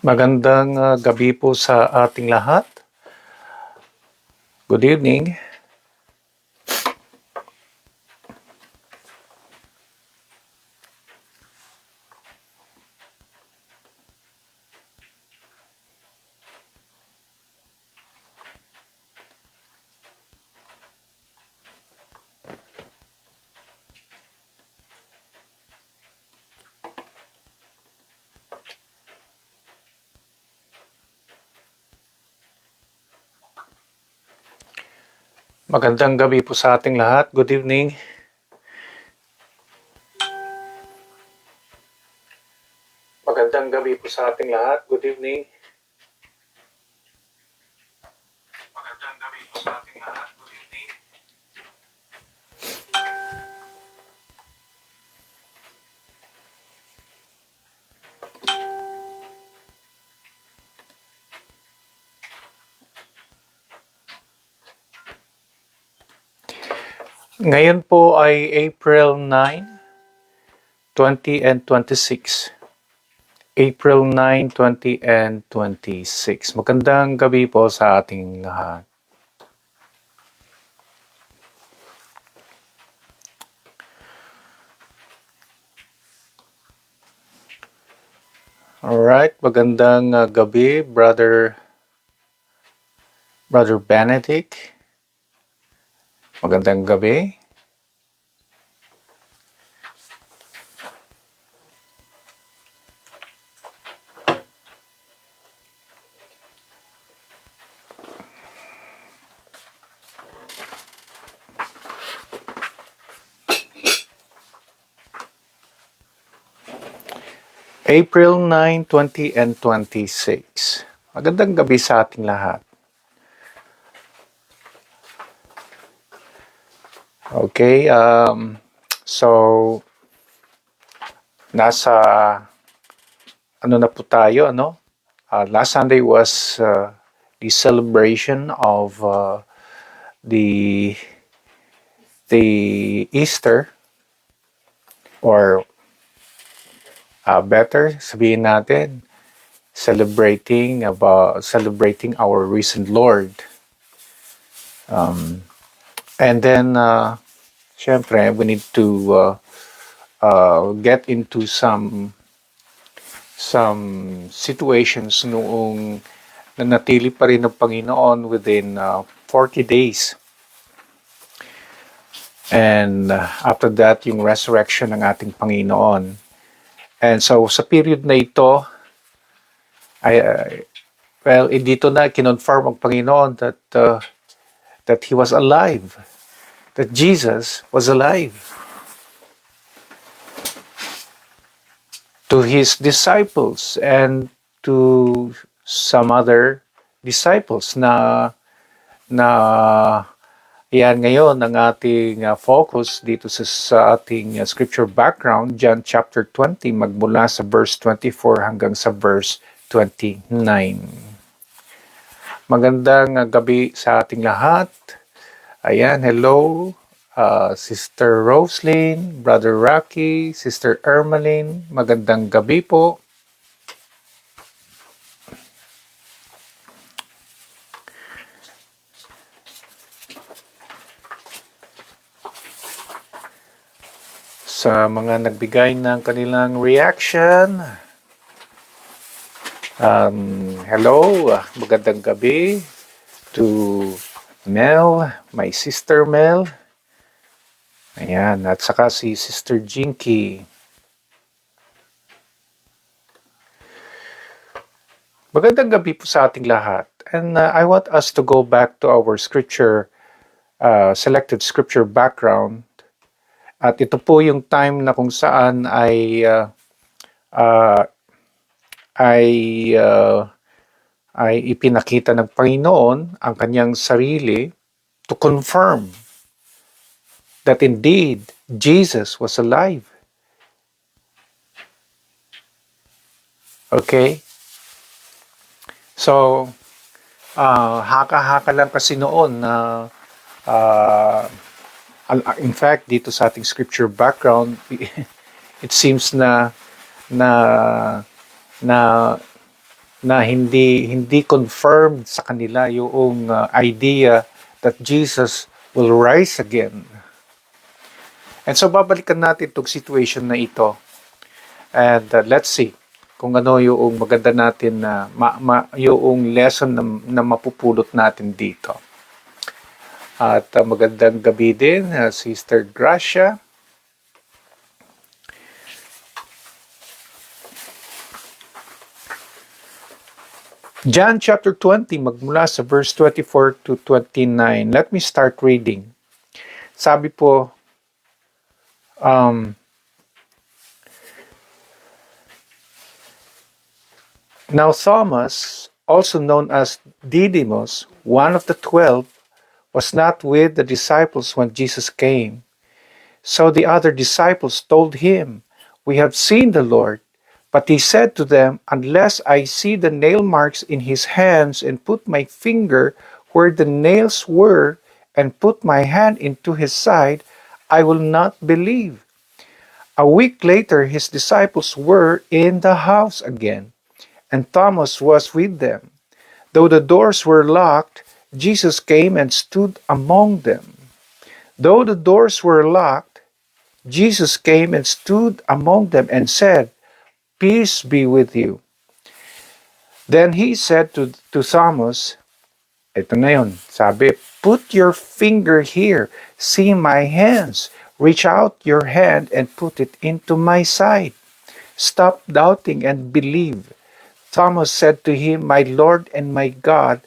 Magandang gabi po sa ating lahat. Good evening. Magandang gabi po sa ating lahat. Good evening. Magandang gabi po sa ating lahat. Good evening. Magandang gabi po sa ating lahat. Good evening. Ngayon po ay April 9, 20 and 26. April 9, 20 and 26. Magandang gabi po sa ating lahat. Alright, magandang gabi, Brother Benedict. Magandang gabi. April 9, 20 and 26. Magandang gabi sa ating lahat. Okay, so nasa na po tayo, ano? Last Sunday was the celebration of the Easter, or better sabihin natin, celebrating our risen Lord. And then, syempre, we need to get into some situations noong nanatili pa rin ng Panginoon within 40 days. And after that, yung resurrection ng ating Panginoon. And so, sa period na ito, dito na kinonfirm ang Panginoon that He was alive. That Jesus was alive. To His disciples and to some other disciples na yan ngayon ang ating focus dito sa ating scripture background, John chapter 20, magmula sa verse 24 hanggang sa verse 29. Magandang gabi sa ating lahat. Ayan, hello, Sister Roslyn, Brother Rocky, Sister Ermeline, magandang gabi po. Sa mga nagbigay ng kanilang reaction, hello, magandang gabi to Mel, my sister Mel. Ayan, at saka si Sister Jinky. Magandang gabi po sa ating lahat. And I want us to go back to our selected scripture background. At ito po yung time na kung saan ay ipinakita ng Panginoon ang kanyang sarili to confirm that indeed Jesus was alive. Okay? So, haka-haka lang kasi noon na in fact, dito sa ating scripture background, it seems na na hindi confirmed sa kanila yung idea that Jesus will rise again. And so babalikan natin itong situation na ito. And let's see kung ano yung maganda natin na yung lesson na mapupulot natin dito. At magandang gabi din, Sister Gracia. John chapter 20, magmula sa verse 24 to 29. Let me start reading. Sabi po, now Thomas, also known as Didymus, one of the 12, was not with the disciples when Jesus came. So the other disciples told him, "We have seen the Lord." But he said to them, "Unless I see the nail marks in his hands and put my finger where the nails were and put my hand into his side, I will not believe." A week later, his disciples were in the house again, and Thomas was with them. Though the doors were locked, Jesus came and stood among them. Though the doors were locked, Jesus came and stood among them and said, "Peace be with you." Then he said to Thomas, ito na yun, sabi, "Put your finger here, see my hands. Reach out your hand and put it into my side. Stop doubting and believe." Thomas said to him, "My Lord and my God,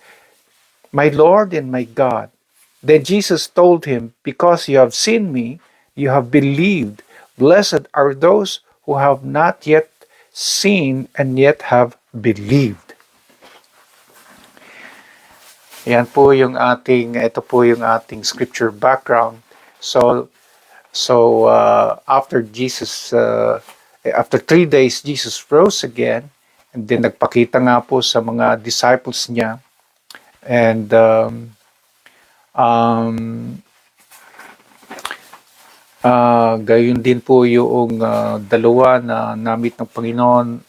my Lord and my God." Then Jesus told him, "Because you have seen me, you have believed. Blessed are those who have not yet seen and yet have believed." Ito po yung ating scripture background. So after Jesus, after 3 days, Jesus rose again, and then nagpakita nga po sa mga disciples niya, and gayon din po yung dalawa na namit ng Panginoon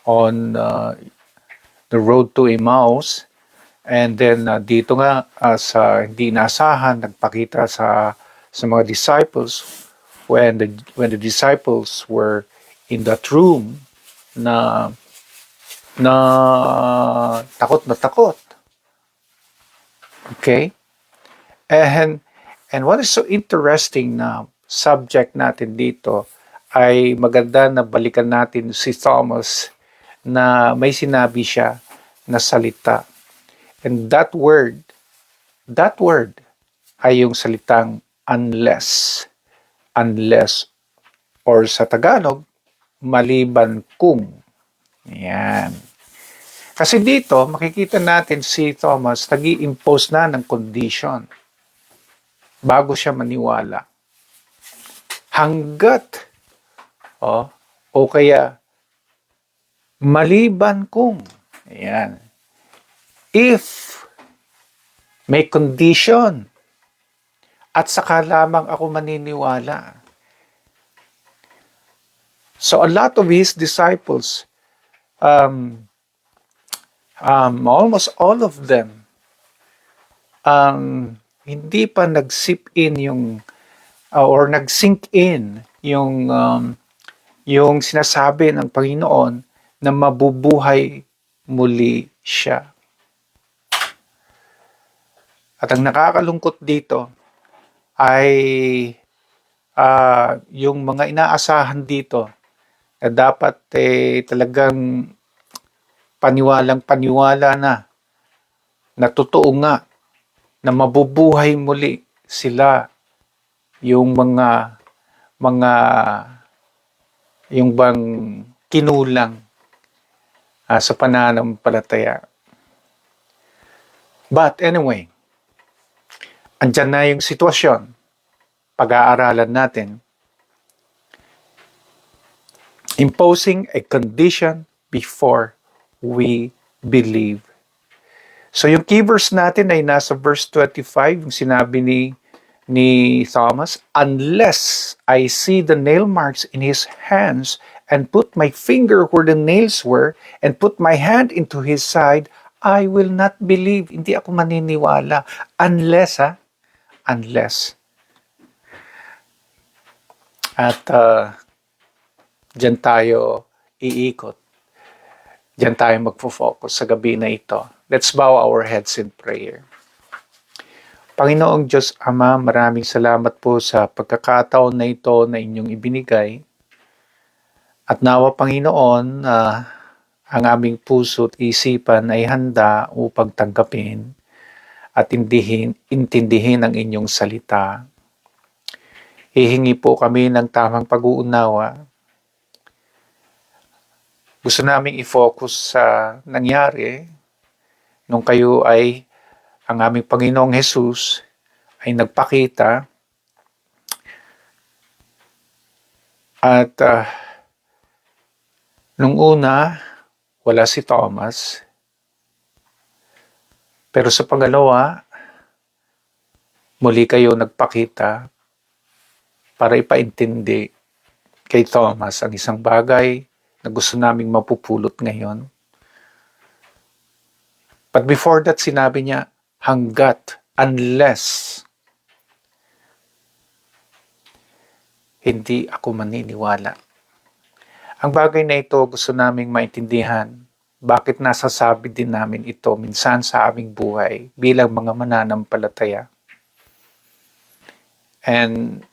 on the road to Emmaus. And then dito nga sa hindi inasahan, nagpakita sa mga disciples when the disciples were in that room na takot na takot. Okay? And what is so interesting na subject natin dito ay maganda na balikan natin si Thomas na may sinabi siya na salita. And that word ay yung salitang unless. Unless, or sa Tagalog, maliban kung. Yan. Kasi dito, makikita natin si Thomas nag-i-impose na ng condition bago siya maniwala. Hanggat, o kaya, maliban kung. Ayan. If may condition, at saka lamang ako maniniwala. So a lot of his disciples, almost all of them, hindi pa nag-sip in or nag-sink in yung sinasabi ng Panginoon na mabubuhay muli siya. At ang nakakalungkot dito ay yung mga inaasahan dito na dapat talagang paniwalang-paniwala na totoo nga na mabubuhay muli sila, yung yung bang kinulang sa pananampalataya. But anyway, andyan na yung sitwasyon. Pag-aaralan natin. Imposing a condition before we believe. So yung key verse natin ay nasa verse 25, yung sinabi ni Thomas, "Unless I see the nail marks in his hands and put my finger where the nails were, and put my hand into his side, I will not believe. Hindi ako maniniwala. Unless. At dyan tayo iikot. Diyan tayo magfo-focus sa gabi na ito. Let's bow our heads in prayer. Panginoong Diyos Ama, maraming salamat po sa pagkakataon na ito na inyong ibinigay. At nawa Panginoon, ang aming puso at isipan ay handa upang tanggapin at intindihin ang inyong salita. Hihingi po kami ng tamang pag-uunawa. Gusto naming i-focus sa nangyari nung kayo ay ang aming Panginoong Jesus ay nagpakita at nung una wala si Thomas, pero sa pangalawa muli kayo nagpakita para ipaintindi kay Thomas ang isang bagay na gusto naming mapupulot ngayon. But before that, sinabi niya, unless hindi ako maniniwala. Ang bagay na ito gusto naming maintindihan. Bakit nasasabi din namin ito minsan sa aming buhay bilang mga mananampalataya. And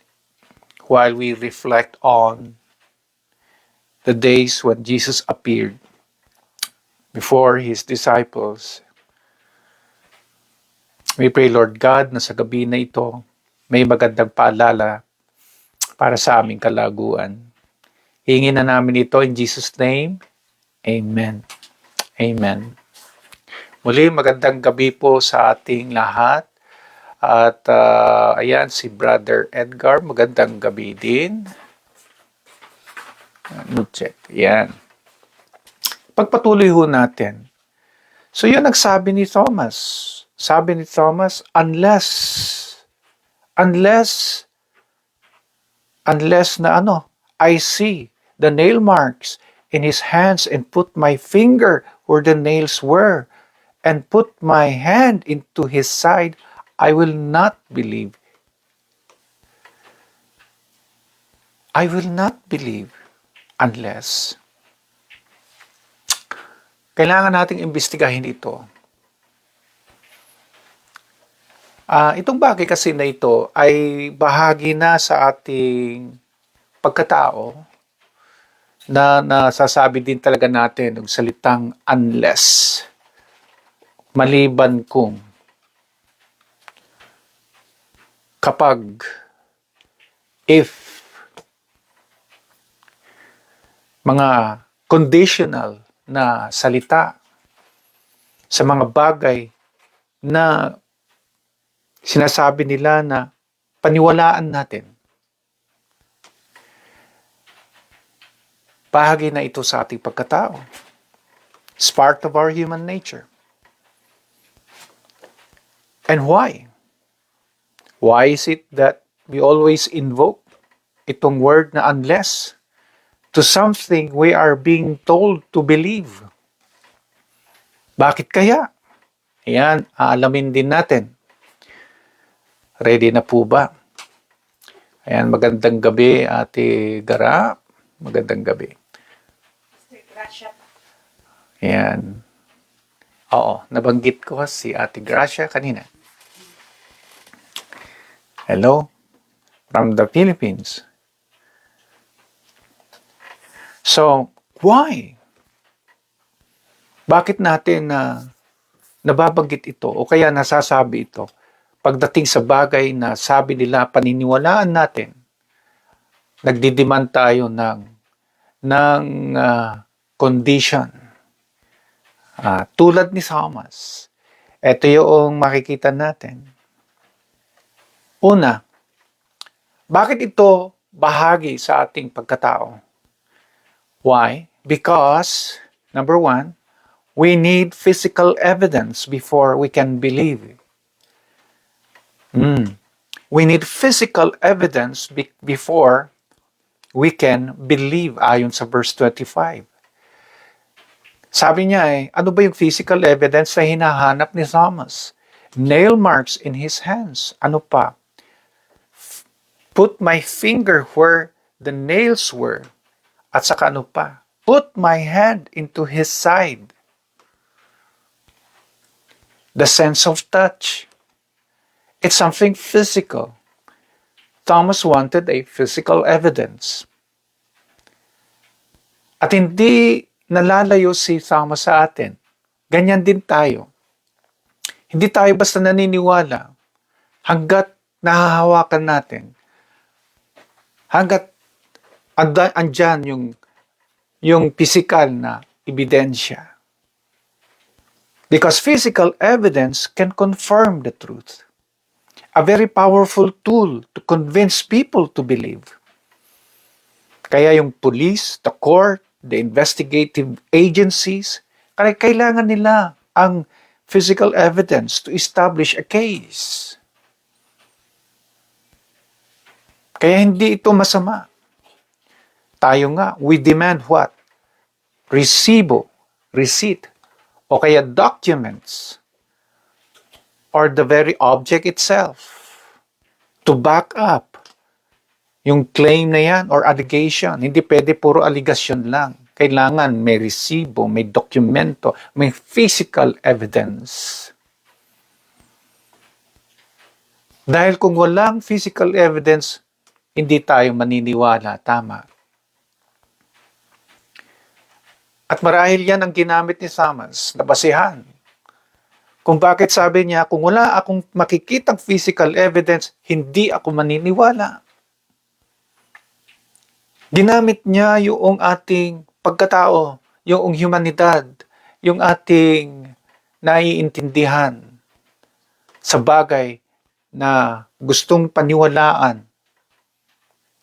while we reflect on the days when Jesus appeared before His disciples, we pray, Lord God, na sa gabi na ito, may magandang paalala para sa aming kalaguan. Hingin na namin ito in Jesus' name. Amen. Amen. Muli, magandang gabi po sa ating lahat. At ayan, si Brother Edgar, magandang gabi din. Check. Yan. Pagpatuloy ho natin. So yun nagsabi ni Thomas. Sabi ni Thomas, unless na I see the nail marks in his hands and put my finger where the nails were and put my hand into his side, I will not believe. I will not believe. Unless. Kailangan nating imbestigahin ito. Itong bagay kasi na ito ay bahagi na sa ating pagkatao na nasasabi din talaga natin ng salitang unless. Maliban kung kapag if mga conditional na salita sa mga bagay na sinasabi nila na paniwalaan natin. Bahagi na ito sa ating pagkatao. It's part of our human nature. And why? Why is it that we always invoke itong word na unless to something we are being told to believe? Bakit kaya? Ayan, aalamin din natin. Ready na po ba? Ayan, magandang gabi, Ate Gara. Magandang gabi. Ayan. Oo, nabanggit ko si Ate Gracia kanina. Hello, from the Philippines. So, why? Bakit natin nababanggit ito o kaya nasasabi ito pagdating sa bagay na sabi nila paniniwalaan natin? Nagdidemand tayo ng condition. Tulad ni Thomas. Ito yung makikita natin. Una, bakit ito bahagi sa ating pagkatao? Why? Because, number one, we need physical evidence before we can believe. We need physical evidence before we can believe ayon sa verse 25. Sabi niya ano ba yung physical evidence na hinahanap ni Thomas? Nail marks in his hands. Ano pa? Put my finger where the nails were. At saka ano pa? Put my hand into his side. The sense of touch. It's something physical. Thomas wanted a physical evidence. At hindi nalalayo si Thomas sa atin. Ganyan din tayo. Hindi tayo basta naniniwala hanggat nahahawakan natin. Hanggat andyan yung physical na ebidensya. Because physical evidence can confirm the truth. A very powerful tool to convince people to believe. Kaya yung police, the court, the investigative agencies, kailangan nila ang physical evidence to establish a case. Kaya hindi ito masama. Tayo nga, we demand what? Resibo, receipt, o kaya documents, or the very object itself to back up yung claim na yan or allegation. Hindi pwede puro allegation lang. Kailangan may resibo, may dokumento, may physical evidence. Dahil kung walang physical evidence, hindi tayo maniniwala. Tama. At marahil yan ang ginamit ni Thomas na basihan. Kung bakit sabi niya, kung wala akong makikitang physical evidence, hindi ako maniniwala. Ginamit niya yung ating pagkatao, yung humanidad, yung ating naiintindihan sa bagay na gustong paniwalaan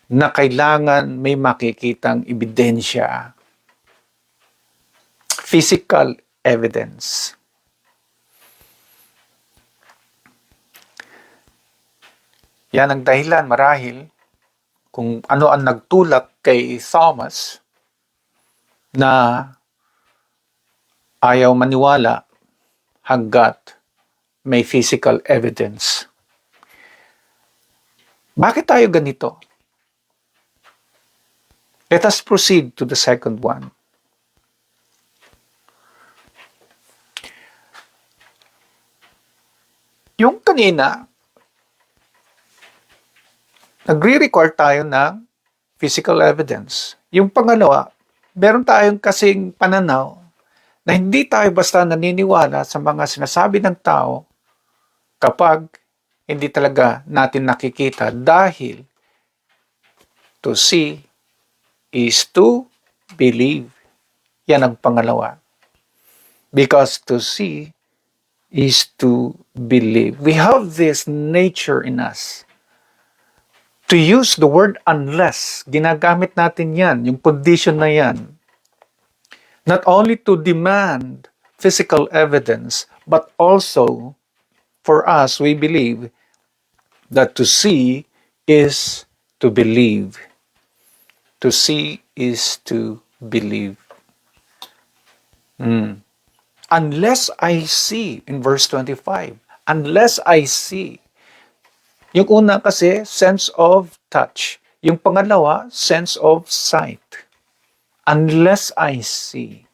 na kailangan may makikitang ebidensya. Physical evidence. Yan ang dahilan marahil kung ano ang nagtulak kay Thomas na ayaw maniwala hanggat may physical evidence. Bakit tayo ganito? Let us proceed to the second one. Yung kanina, nagre-require tayo ng physical evidence. Yung pangalawa, meron tayong kasing pananaw na hindi tayo basta naniniwala sa mga sinasabi ng tao kapag hindi talaga natin nakikita dahil to see is to believe. Yan ang pangalawa. Because to see is to believe. We have this nature in us. To use the word unless, ginagamit natin yan, yung condition na yan. Not only to demand physical evidence, but also, for us, we believe that to see is to believe. To see is to believe. Unless I see, in verse 25, unless I see. Yung una kasi, sense of touch. Yung pangalawa, sense of sight. Unless I see.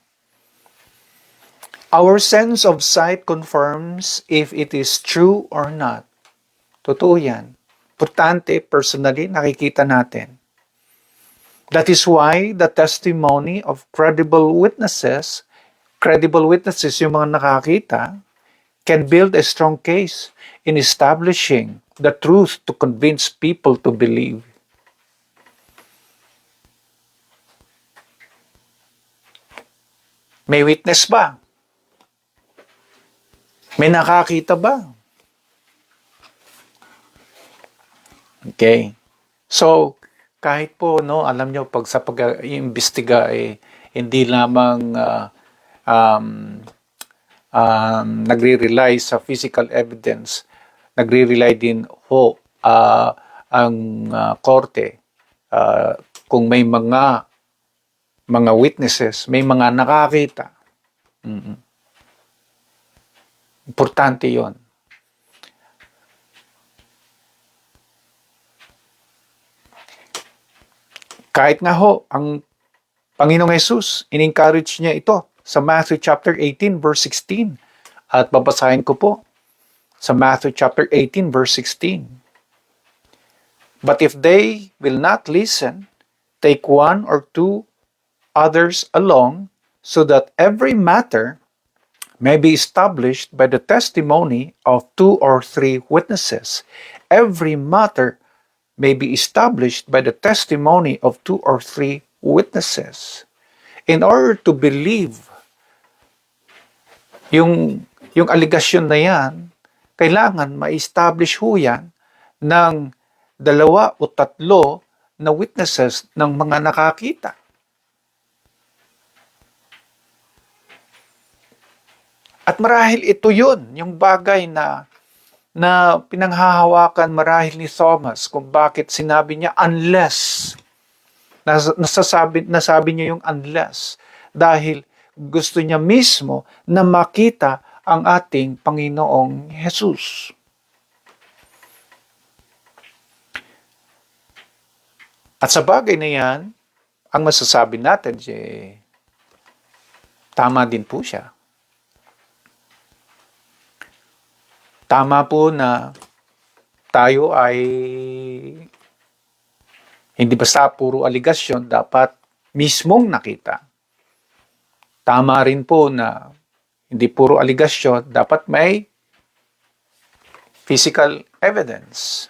Our sense of sight confirms if it is true or not. Totoo yan. Importante, personally, nakikita natin. That is why the testimony of credible witnesses, yung mga nakakita, can build a strong case in establishing the truth to convince people to believe. May witness ba? May nakakita ba? Okay. So, kahit po, alam nyo, pag sa pag-iimbestiga, hindi lamang nagre-rely sa physical evidence, nagre-rely din ang korte kung may mga witnesses, may mga nakakita. Importante yon. Kahit nga ho, ang Panginoong Jesus, in-encourage niya ito sa Matthew chapter 18 verse 16. At babasahin ko po sa Matthew chapter 18 verse 16. But if they will not listen, take one or two others along, so that every matter may be established by the testimony of two or three witnesses. Every matter may be established by the testimony of two or three witnesses. In order to believe yung aligasyon na yan, kailangan ma-establish ho yan ng 2 o 3 na witnesses ng mga nakakita. At marahil ito yun, yung bagay na pinanghahawakan marahil ni Thomas kung bakit sinabi niya unless. Nasabi niya yung unless dahil gusto niya mismo na makita ang ating Panginoong Jesus. At sa bagay na yan, ang masasabi natin, tama din po siya. Tama po na tayo ay hindi basta puro aligasyon, dapat mismong nakita. Tama rin po na hindi puro aligasyon, dapat may physical evidence.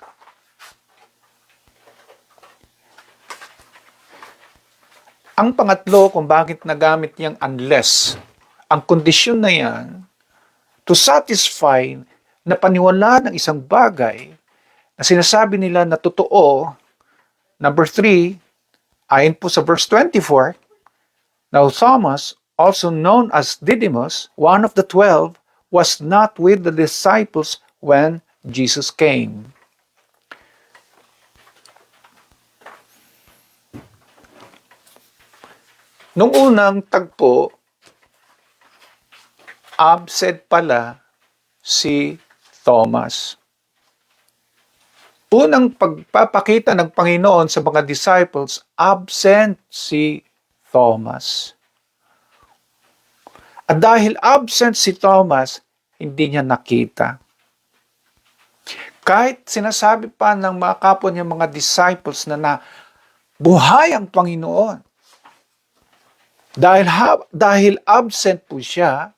Ang pangatlo kung bakit nagamit niyang unless, ang kondisyon na yan to satisfy na paniwala ng isang bagay na sinasabi nila na totoo. Number 3, ayon po sa verse 24, now Thomas, also known as Didymus, one of the 12, was not with the disciples when Jesus came. Nung unang tagpo, absent pala si Thomas. Unang pagpapakita ng Panginoon sa mga disciples, absent si Thomas. At dahil absent si Thomas, hindi niya nakita. Kahit sinasabi pa ng mga kapwa niya mga disciples na buhay ang Panginoon. Dahil absent po siya,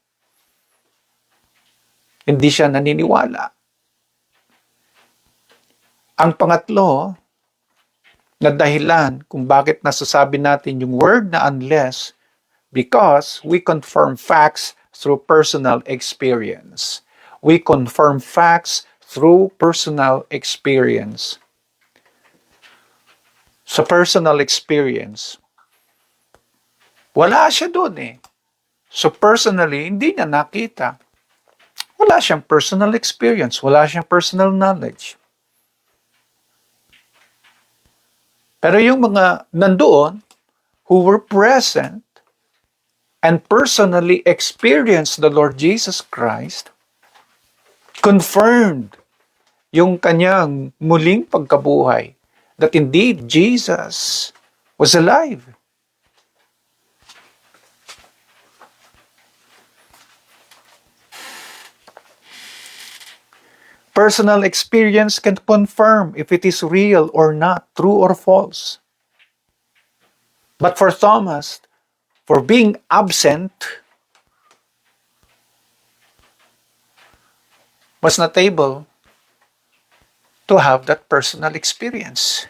hindi siya naniniwala. Ang pangatlo na dahilan kung bakit nasasabi natin yung word na unless, because we confirm facts through personal experience. We confirm facts through personal experience. Sa personal experience, wala siya doon eh. So personally, hindi niya nakita. Wala siyang personal experience. Wala siyang personal knowledge. Pero yung mga nandoon, who were present and personally experienced the Lord Jesus Christ, confirmed yung kanyang muling pagkabuhay, that indeed Jesus was alive. Personal experience can confirm if it is real or not, true or false. But for Thomas, for being absent, was not able to have that personal experience.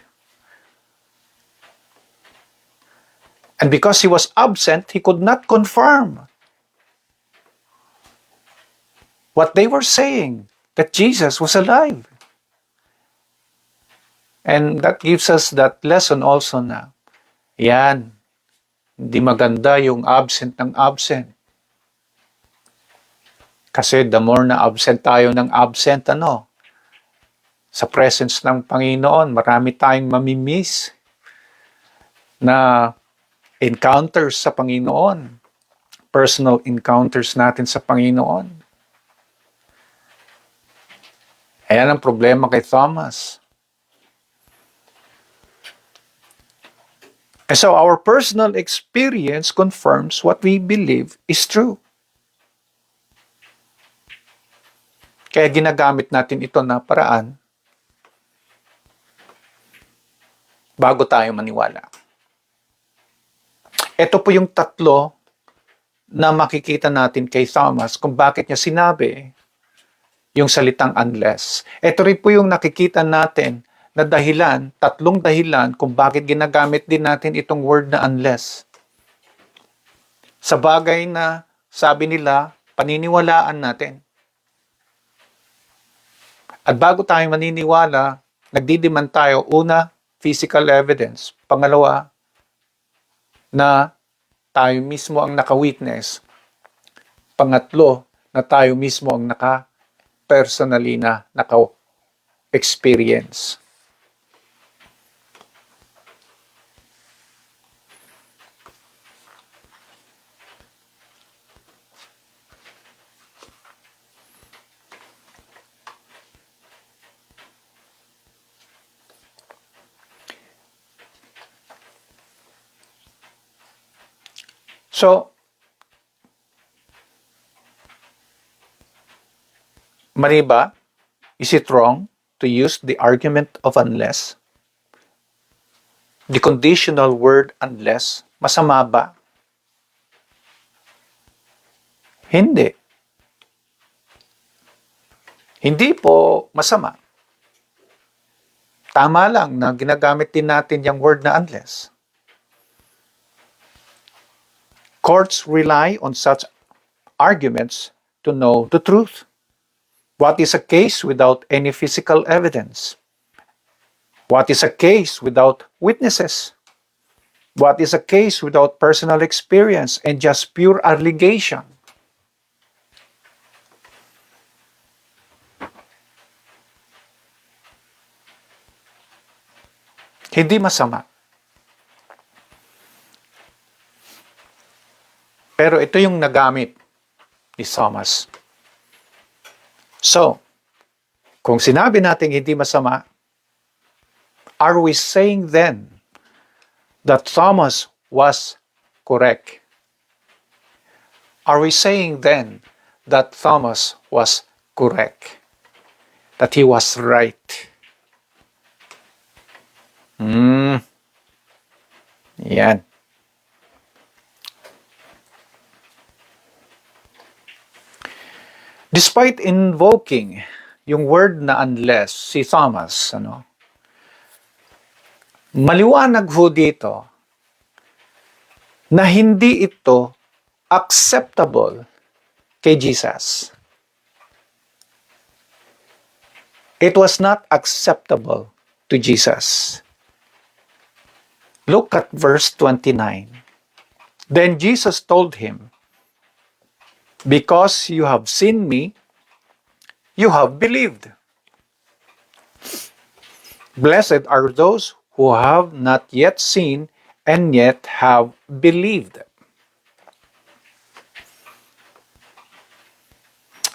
And because he was absent, he could not confirm what they were saying, that Jesus was alive. And that gives us that lesson also na, yan, hindi maganda yung absent ng absent. Kasi the more na absent tayo ng absent, sa presence ng Panginoon, marami tayong mamimiss. na encounters sa Panginoon, personal encounters natin sa Panginoon. Ayan ang problema kay Thomas. And so our personal experience confirms what we believe is true. Kaya ginagamit natin ito na paraan bago tayo maniwala. Ito po yung tatlo na makikita natin kay Thomas kung bakit niya sinabi yung salitang unless. Ito rin po yung nakikita natin na dahilan, tatlong dahilan kung bakit ginagamit din natin itong word na unless. Sa bagay na sabi nila, paniniwalaan natin. At bago tayo maniniwala, nagdidiman tayo, una, physical evidence. Pangalawa, na tayo mismo ang naka-witness. Pangatlo, na tayo mismo ang personally na naka-experience. So, mali ba? Is it wrong to use the argument of unless? The conditional word unless, masama ba? Hindi. Hindi po masama. Tama lang na ginagamit din natin yung word na unless. Courts rely on such arguments to know the truth. What is a case without any physical evidence? What is a case without witnesses? What is a case without personal experience and just pure allegation? Hindi masama. Pero ito yung nagamit ni Thomas. So, kung sinabi natin hindi masama, are we saying then that Thomas was correct? Are we saying then that Thomas was correct? That he was right? Yan. Despite invoking yung word na unless, si Thomas, maliwanag ho dito na hindi ito acceptable kay Jesus. It was not acceptable to Jesus. Look at verse 29. Then Jesus told him, "Because you have seen me, you have believed. Blessed are those who have not yet seen and yet have believed."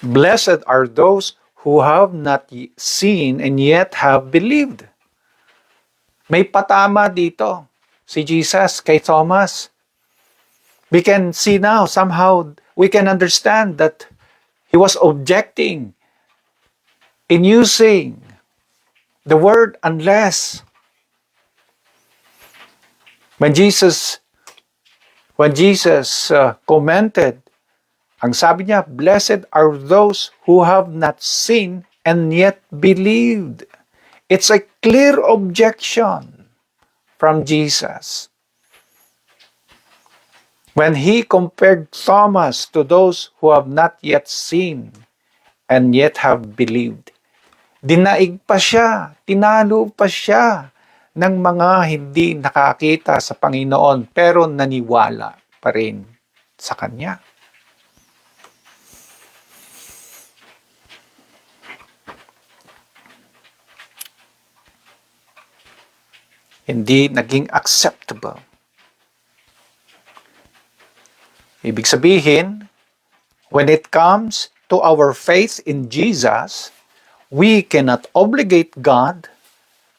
Blessed are those who have not seen and yet have believed. May patama dito si Jesus kay Thomas. We can see now, somehow, we can understand that he was objecting in using the word unless. When Jesus commented, ang sabi niya, blessed are those who have not seen and yet believed. It's a clear objection from Jesus. When he compared Thomas to those who have not yet seen and yet have believed, dinaig pa siya, tinalo pa siya ng mga hindi nakakita sa Panginoon pero naniwala pa rin sa Kanya. Hindi naging acceptable Ibig sabihin, when it comes to our faith in Jesus, we cannot obligate God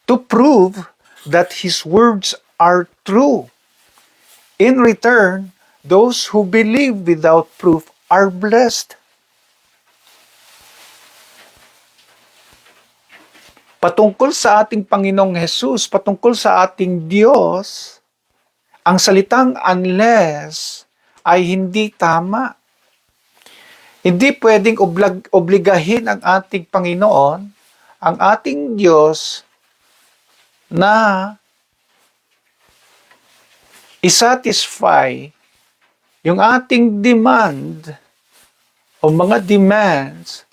to prove that His words are true. In return, those who believe without proof are blessed. Patungkol sa ating Panginoong Hesus, patungkol sa ating Diyos, ang salitang unless ay hindi tama. Hindi pwedeng obligahin ang ating Panginoon, ang ating Diyos, na isatisfy yung ating demand o mga demands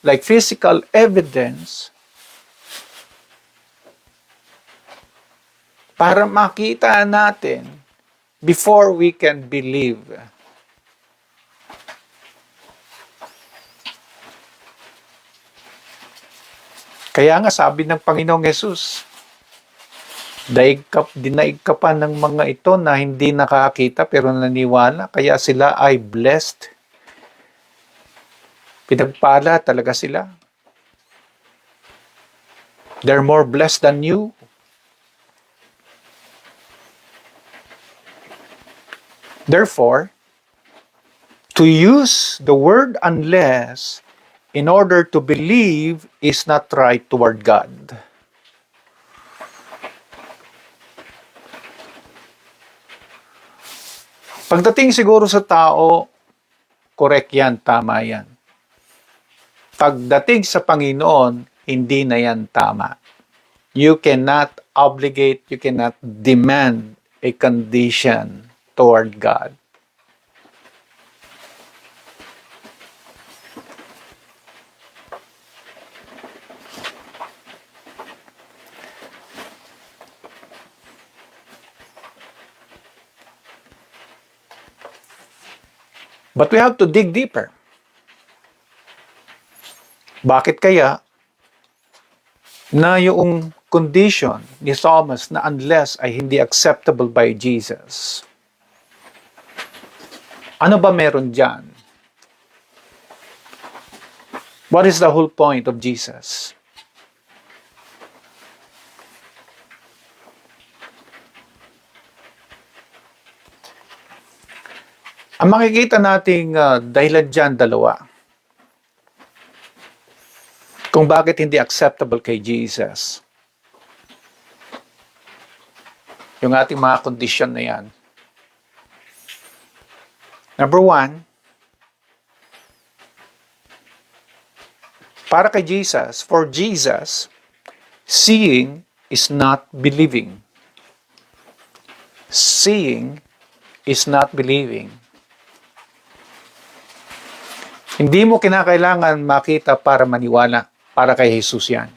like physical evidence para makita natin before we can believe. Kaya nga sabi ng Panginoong Hesus, dinaig ka pa ng mga ito na hindi nakakita pero naniwala, kaya sila ay blessed. Pinagpala talaga sila. They're more blessed than you. Therefore, to use the word unless in order to believe is not right toward God. Pagdating siguro sa tao, correct yan, tama yan. Pagdating sa Panginoon, hindi na yan tama. You cannot obligate, you cannot demand a condition toward God. But we have to dig deeper. Bakit kaya na yung condition ni Thomas na unless ay hindi acceptable by Jesus? Ano ba meron dyan? What is the whole point of Jesus? Ang makikita nating dahilan dyan, dalawa. Kung bakit hindi acceptable kay Jesus. Yung ating mga kondisyon na yan. Number one, para kay Jesus, for Jesus, seeing is not believing. Seeing is not believing. Hindi mo kinakailangan makita para maniwala. Para kay Jesus yan.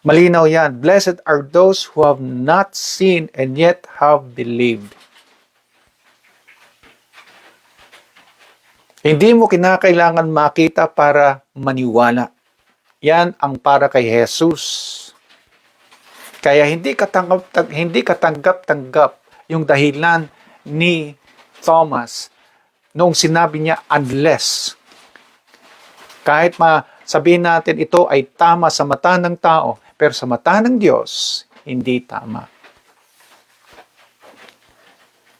Malinaw yan. Blessed are those who have not seen and yet have believed. Hindi mo kinakailangan makita para maniwala. Yan ang para kay Jesus. Kaya hindi katanggap-tanggap yung dahilan ni Thomas noong sinabi niya unless. Kahit sabihin natin ito ay tama sa mata ng tao, pero sa mata ng Diyos, hindi tama.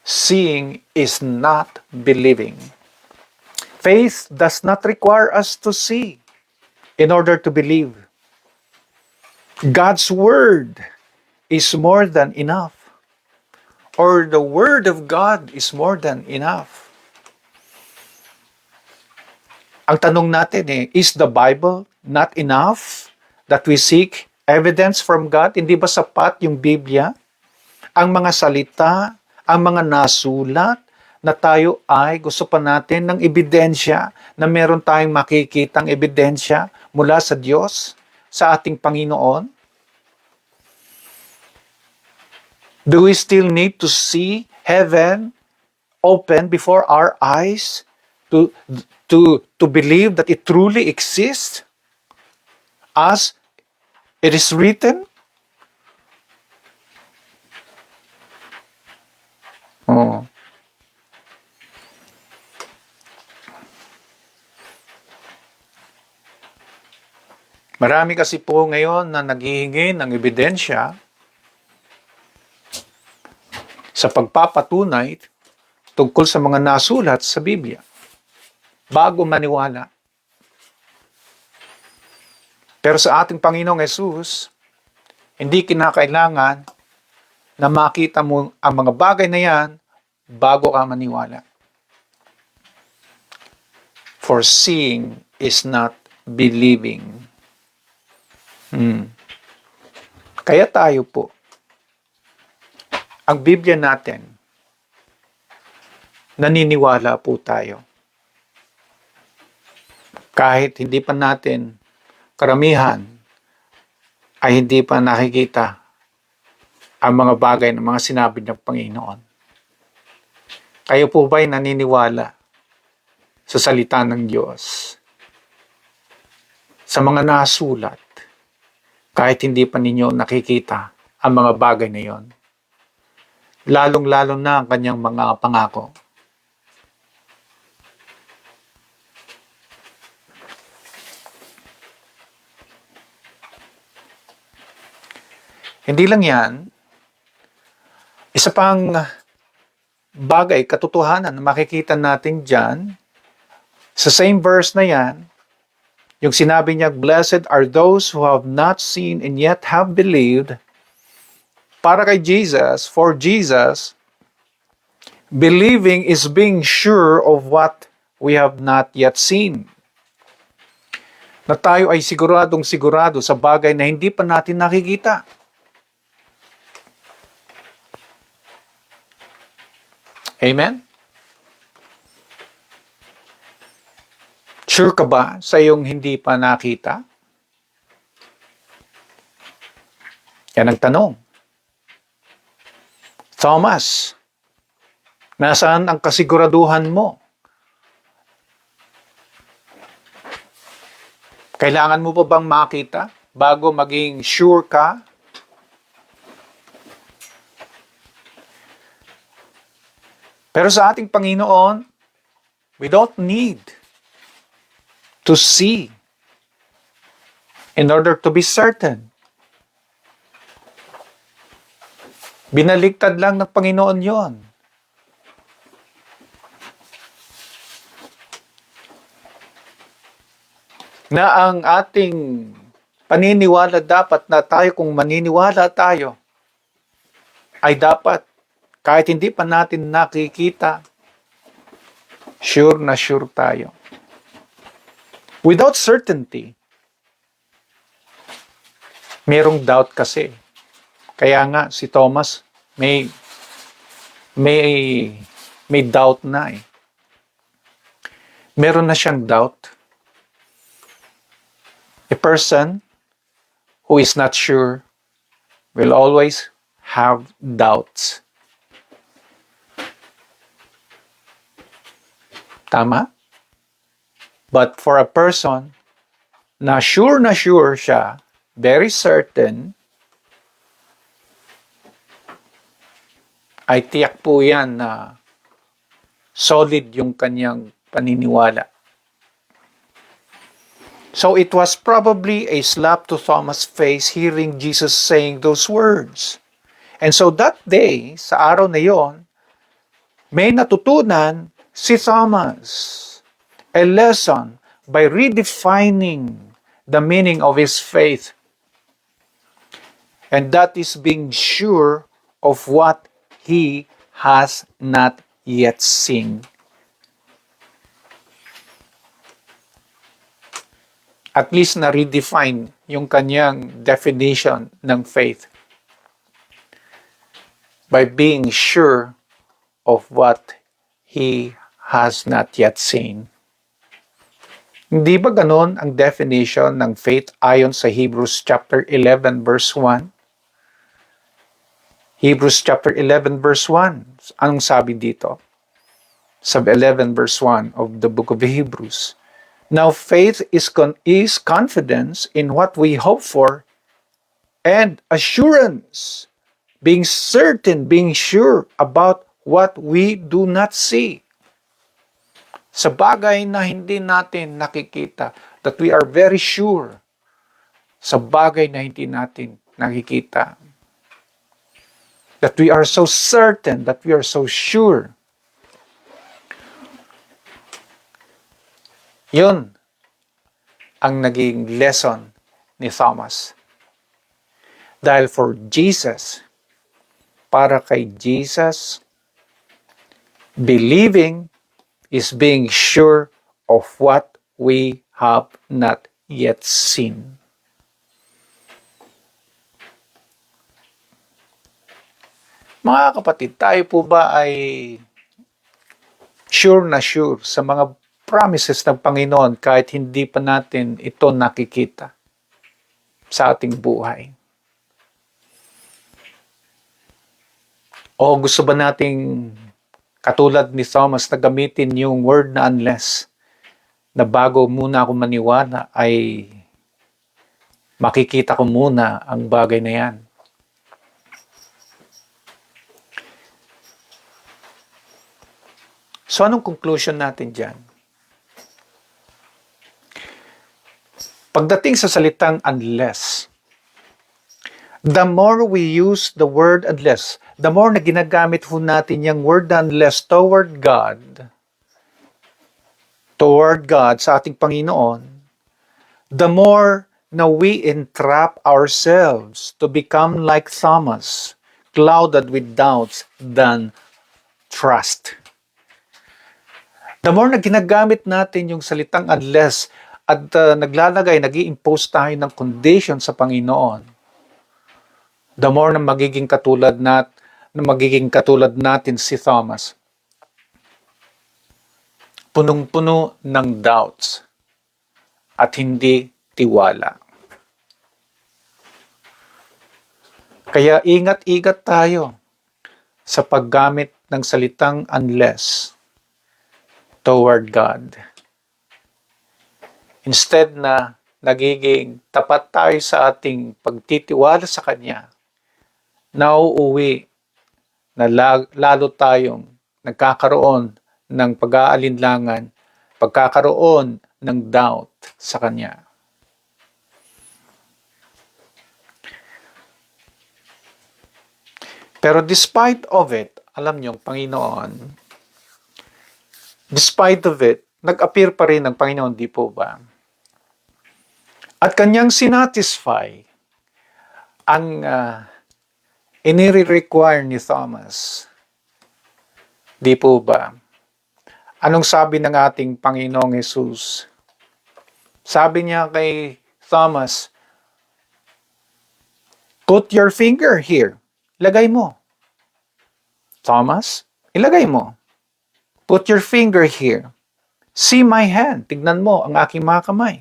Seeing is not believing. Faith does not require us to see in order to believe. God's Word is more than enough. Or the Word of God is more than enough. Ang tanong natin is the Bible not enough that we seek evidence from God? Hindi ba sapat yung Biblia? Ang mga salita, ang mga nasulat, na tayo ay gusto pa natin ng ebidensya, na meron tayong makikitang ebidensya mula sa Diyos, sa ating Panginoon? Do we still need to see heaven open before our eyes to believe that it truly exists as it is written? Oh. Marami kasi po ngayon na naghihingi ng ebidensya sa pagpapatunay tungkol sa mga nasulat sa Biblia bago maniwala. Pero sa ating Panginoong Hesus, hindi kinakailangan na makita mo ang mga bagay na yan bago ka maniwala. For seeing is not believing. Kaya tayo po, ang Biblia natin, naniniwala po tayo. Kahit hindi pa natin karamihan ay hindi pa nakikita ang mga bagay ng mga sinabi ng Panginoon. Kayo po ba'y naniniwala sa salita ng Diyos? Sa mga nasulat, kahit hindi pa ninyo nakikita ang mga bagay na yon. Lalong-lalo na ang kanyang mga pangako. Hindi lang yan, isa pang bagay, katotohanan na makikita natin dyan, sa same verse na yan, yung sinabi niya, "Blessed are those who have not seen and yet have believed." Para kay Jesus, for Jesus, believing is being sure of what we have not yet seen. Na tayo ay siguradong sigurado sa bagay na hindi pa natin nakikita. Amen? Sure ka ba sa iyong hindi pa nakita? Yan ang tanong. Thomas, nasaan ang kasiguraduhan mo? Kailangan mo pa bang makita bago maging sure ka? Pero sa ating Panginoon, we don't need to see in order to be certain. Binaligtad lang ng Panginoon yon. Na ang ating paniniwala dapat na tayo, kung maniniwala tayo, ay dapat, kahit hindi pa natin nakikita, sure na sure tayo. Without certainty, merong doubt kasi. Kaya nga si Thomas may doubt na eh. Meron na siyang doubt. A person who is not sure will always have doubts. Tama? But for a person na sure siya, very certain, ay tiyak po yan na solid yung kanyang paniniwala. So it was probably a slap to Thomas' face hearing Jesus saying those words. And so that day, sa araw na yon, may natutunan si Thomas a lesson by redefining the meaning of his faith. And that is being sure of what he has not yet seen. At least na-redefine yung kanyang definition ng faith by being sure of what he has not yet seen. Hindi ba ganon ang definition ng faith ayon sa Hebrews chapter 11 verse 1? Hebrews chapter 11 verse 1. Anong sabi dito? Sub 11 verse 1 of the book of Hebrews. Now faith is confidence in what we hope for and assurance, being certain, being sure about what we do not see. Sa bagay na hindi natin nakikita, that we are very sure sa bagay na hindi natin nakikita. That we are so certain, that we are so sure. Yun ang naging lesson ni Thomas. Dahil for Jesus, para kay Jesus, believing is being sure of what we have not yet seen. Mga kapatid, tayo po ba ay sure na sure sa mga promises ng Panginoon kahit hindi pa natin ito nakikita sa ating buhay? O gusto ba nating katulad ni Thomas na gamitin yung word na unless na bago muna ako maniwala ay makikita ko muna ang bagay na yan? So anong conclusion natin dyan? Pagdating sa salitang unless, the more we use the word unless, the more na ginagamit po natin yung word unless toward God sa ating Panginoon, the more na we entrap ourselves to become like Thomas, clouded with doubts than trust. The more na ginagamit natin yung salitang unless at nag-i-impose tayo ng condition sa Panginoon, the more na magiging katulad natin si Thomas. Punong-puno ng doubts at hindi tiwala. Kaya ingat-ingat tayo sa paggamit ng salitang unless toward God. Instead na nagiging tapat tayo sa ating pagtitiwala sa Kanya, nauuwi na lalo tayong nagkakaroon ng pag-aalinlangan, pagkakaroon ng doubt sa Kanya. Pero despite of it, alam niyo, Panginoon, despite of it, nag-appear pa rin ang Panginoon, di po ba? At Kanyang sinatisfy ang inire-require ni Thomas. Di po ba? Anong sabi ng ating Panginoong Jesus? Sabi niya kay Thomas, put your finger here. Ilagay mo. Thomas, ilagay mo. Put your finger here. See my hand. Tignan mo ang aking mga kamay.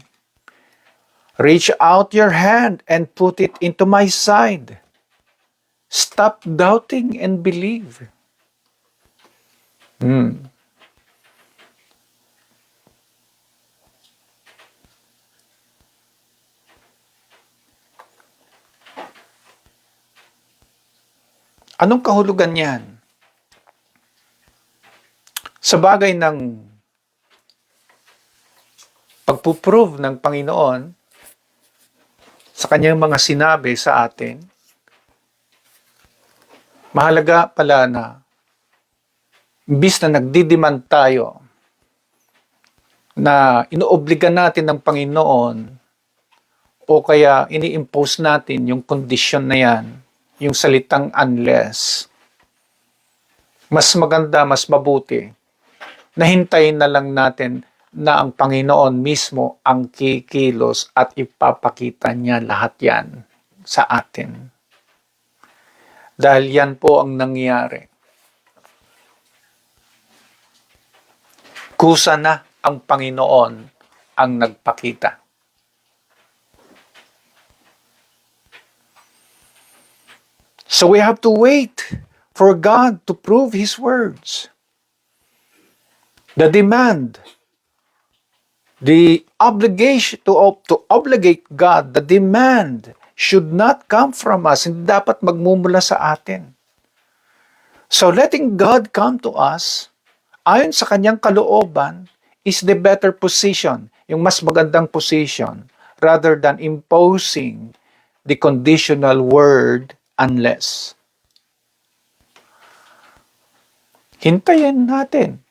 Reach out your hand and put it into my side. Stop doubting and believe. Anong kahulugan yan? Sa bagay ng pagpuprove ng Panginoon sa Kanyang mga sinabi sa atin, mahalaga pala na imbis na nagdidemand tayo na inoobliga natin ng Panginoon o kaya ini-impose natin yung condition na yan, yung salitang unless, mas maganda, mas mabuti, nahintayin na lang natin na ang Panginoon mismo ang kikilos at ipapakita niya lahat yan sa atin. Dahil yan po ang nangyari. Kusa na ang Panginoon ang nagpakita. So we have to wait for God to prove His words. The demand, the obligation to obligate God, the demand should not come from us. Hindi dapat magmumula sa atin. So letting God come to us, ayon sa Kanyang kalooban, is the better position, yung mas magandang position, rather than imposing the conditional word unless. Hintayin natin.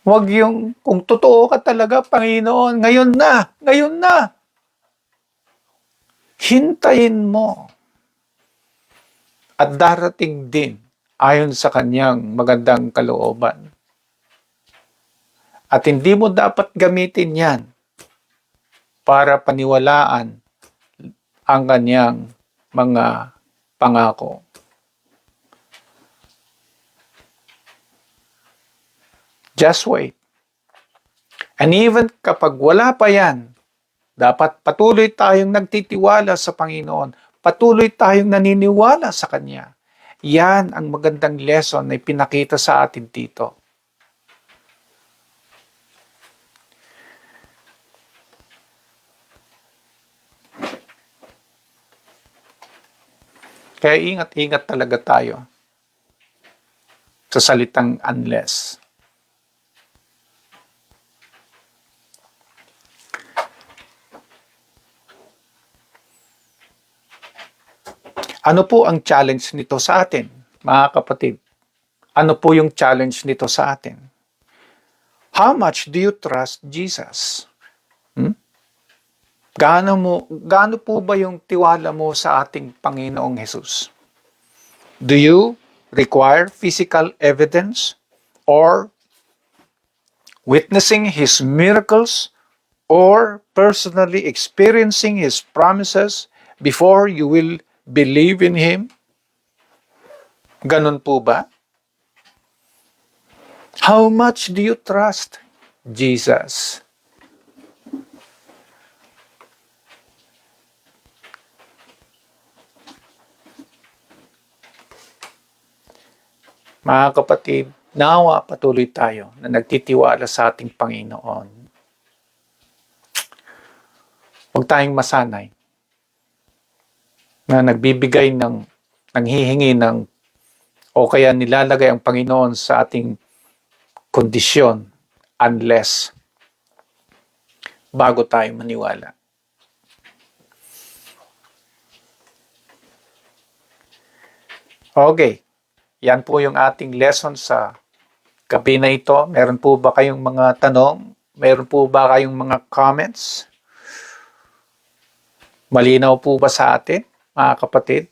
Huwag yung, kung totoo ka talaga, Panginoon, ngayon na, ngayon na. Hintayin mo. At darating din ayon sa kanyang magandang kalooban. At hindi mo dapat gamitin yan para paniwalaan ang kanyang mga pangako. Just wait. And even kapag wala pa yan, dapat patuloy tayong nagtitiwala sa Panginoon. Patuloy tayong naniniwala sa Kanya. Yan ang magandang lesson na ipinakita sa atin dito. Kaya ingat-ingat talaga tayo sa salitang unless. Ano po ang challenge nito sa atin, mga kapatid? Ano po yung challenge nito sa atin? How much do you trust Jesus? Gaano po ba yung tiwala mo sa ating Panginoong Jesus? Do you require physical evidence or witnessing His miracles or personally experiencing His promises before you will believe in Him? Ganun po ba? How much do you trust Jesus? Mga kapatid, nawa patuloy tayo na nagtitiwala sa ating Panginoon. Huwag tayong masanay na nagbibigay nanghihingi ng o kaya nilalagay ang Panginoon sa ating kondisyon unless bago tayo maniwala. Okay, yan po yung ating lesson sa gabi na ito. Meron po ba kayong mga tanong? Meron po ba kayong mga comments? Malinaw po ba sa atin, mga kapatid?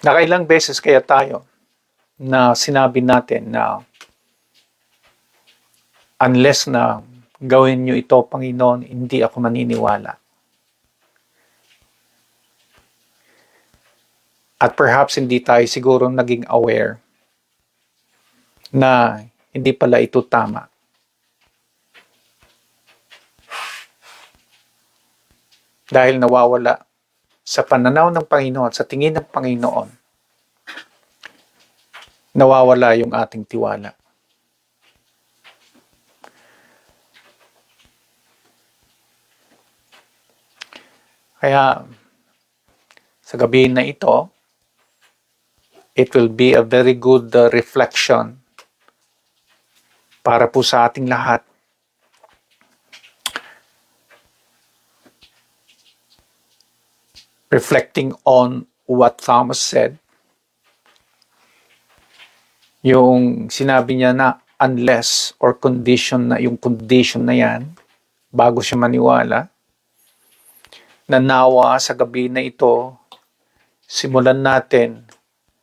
Nakailang beses kaya tayo na sinabi natin na unless na gawin nyo ito, Panginoon, hindi ako maniniwala. At perhaps hindi tayo siguro naging aware na hindi pala ito tama. Dahil nawawala sa pananaw ng Panginoon, sa tingin ng Panginoon, nawawala yung ating tiwala. Kaya, sa gabi na ito, it will be a very good reflection para po sa ating lahat. Reflecting on what Thomas said, yung sinabi niya na unless or condition na yung condition na yan, bago siya maniwala, na nawa sa gabi na ito, simulan natin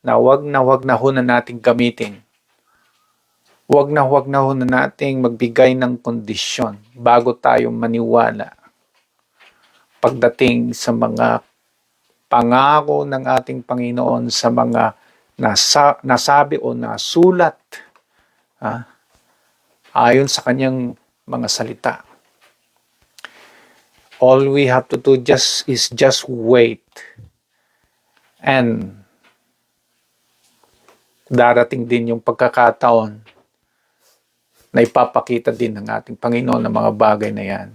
na wag na ho na nating gamitin. Wag na ho na nating magbigay ng kondisyon bago tayo maniwala pagdating sa mga pangako ng ating Panginoon, sa mga nasabi o nasulat ayon sa kanyang mga salita. All we have to do is just wait. And darating din yung pagkakataon na ipapakita din ng ating Panginoon ng mga bagay na yan.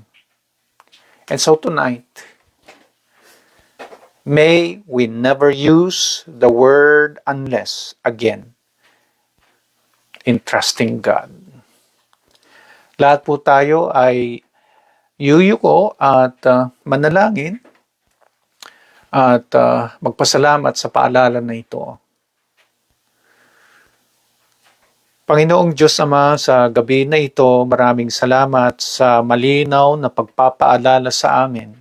And so tonight, may we never use the word unless again in trusting God. Lahat po tayo ay yuyuko at manalangin at magpasalamat sa paalala na ito. Panginoong Diyos Ama, sa gabi na ito, maraming salamat sa malinaw na pagpapaalala sa amin.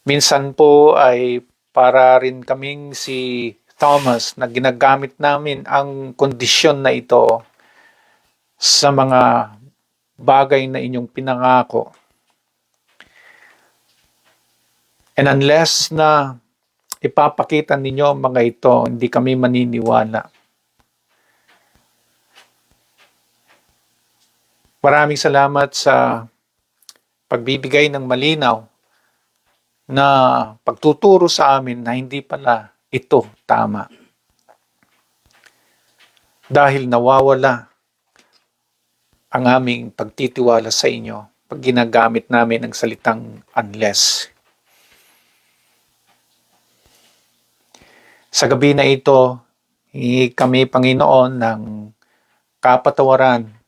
Minsan po ay para rin kaming si Thomas na ginagamit namin ang kondisyon na ito sa mga bagay na inyong pinangako. And unless na ipapakita ninyo ang mga ito, hindi kami maniniwala. Maraming salamat sa pagbibigay ng malinaw na pagtuturo sa amin na hindi pala ito tama. Dahil nawawala ang aming pagtitiwala sa inyo pag ginagamit namin ang salitang unless. Sa gabi na ito, hingi kami, Panginoon, ng kapatawaran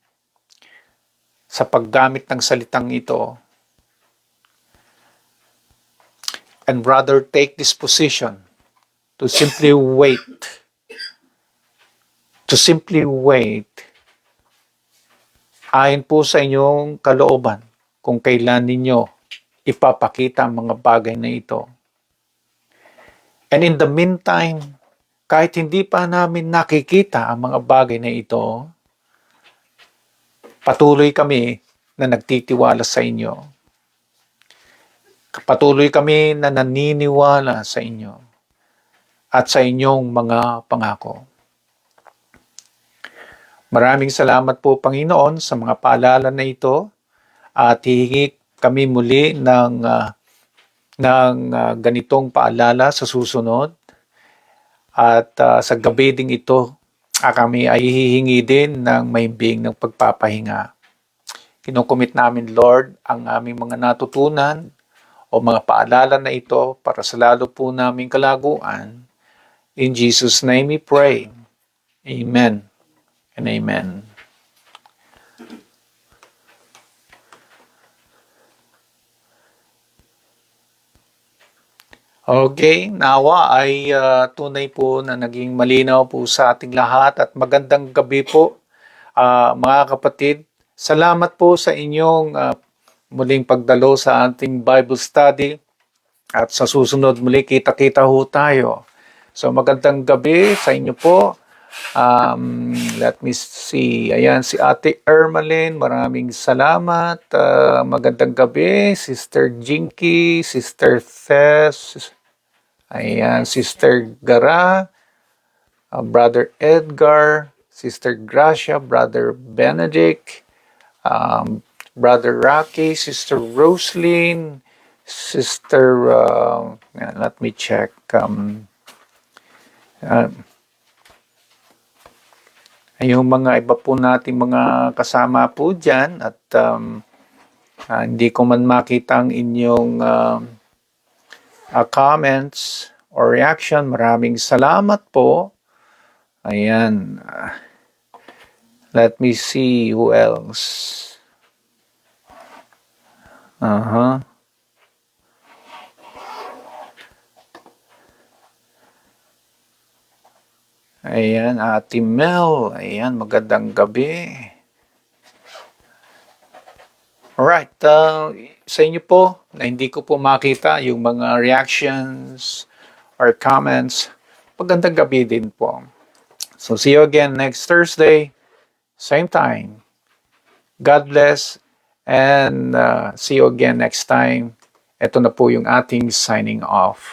sa paggamit ng salitang ito. And rather take this position to simply wait. To simply wait. Ayon po sa inyong kalooban kung kailan ninyo ipapakita ang mga bagay na ito. And in the meantime, kahit hindi pa namin nakikita ang mga bagay na ito, patuloy kami na nagtitiwala sa inyo. Patuloy kami na naniniwala sa inyo at sa inyong mga pangako. Maraming salamat po, Panginoon, sa mga paalala na ito at hihingi kami muli ng ganitong paalala sa susunod. At sa gabi ding ito, kami ay hihingi din ng mahimbing ng pagpapahinga. Kinukumit namin, Lord, ang aming mga natutunan o mga paalala na ito para sa lalo po naming kalaguan. In Jesus' name we pray. Amen and amen. Okay, nawa ay tunay po na naging malinaw po sa ating lahat at magandang gabi po mga kapatid. Salamat po sa inyong muling pagdalo sa ating Bible study at sa susunod muli kita-kita ho tayo. So magandang gabi sa inyo po. Let me see. Ayan, si Ate Ermalyn, maraming salamat. Magandang gabi, Sister Jinky, Sister Tess, ayan, Sister Gara, Brother Edgar, Sister Gracia, Brother Benedict, Brother Rocky, Sister Roslyn, Sister, let me check, yung mga iba po nating mga kasama po dyan at hindi ko man makita ang inyong comments or reaction. Maraming salamat po. Ayan. Let me see who else. Ayan, Ate Mel. Ayan, magandang gabi. Alright, sa inyo po, na hindi ko po makita yung mga reactions or comments, magandang gabi din po. So, see you again next Thursday, same time. God bless, and see you again next time. Ito na po yung ating signing off.